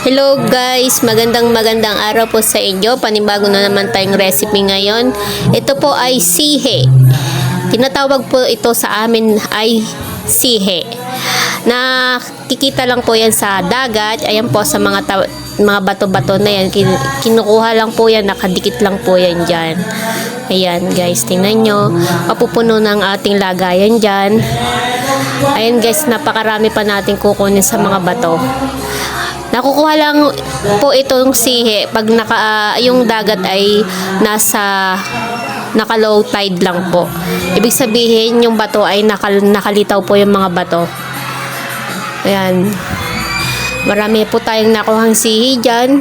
Hello guys, magandang araw po sa inyo. Panibago na naman tayong recipe ngayon. Ito po ay sihe. Tinatawag po ito sa amin ay sihe. Nakikita lang po yan sa dagat. Ayan po sa mga bato-bato na yan. Kinukuha lang po yan, nakadikit lang po yan dyan. Ayan guys, tingnan nyo. Mapupuno ng ating lagayan dyan. Ayan guys, napakarami pa natin kukunin sa mga bato. Nakukuha lang po itong sihe pag yung dagat ay naka low tide lang po. Ibig sabihin yung bato ay nakalitaw po yung mga bato. Ayan. Marami po tayong nakuhang sihe dyan.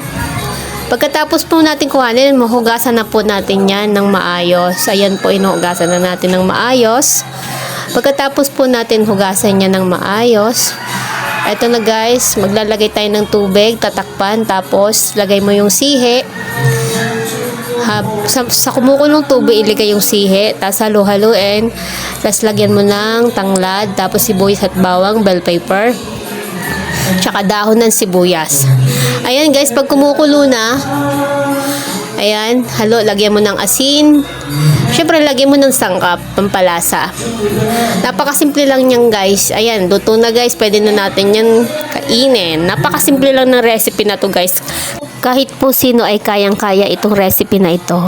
Pagkatapos po natin kuhanin, mahugasan na po natin yan ng maayos. Ayan po, inuhugasan na natin ng maayos. Pagkatapos po natin hugasan yan ng maayos, eto na guys, maglalagay tayo ng tubig, tatakpan, tapos lagay mo yung sihe. Sa kumukulong tubig, ilagay yung sihe, tapos halo-haluin, tapos lagyan mo ng tanglad, tapos sibuyas at bawang, bell pepper, tsaka dahon ng sibuyas. Ayan guys, pag kumukulo na, ayan, lagyan mo ng asin. Siyempre, lagyan mo ng sangkap, pampalasa. Napakasimple lang yan guys. Ayan, luto na guys. Pwede na natin yan kainin. Napakasimple lang ng recipe na to guys. Kahit po sino ay kayang-kaya itong recipe na ito.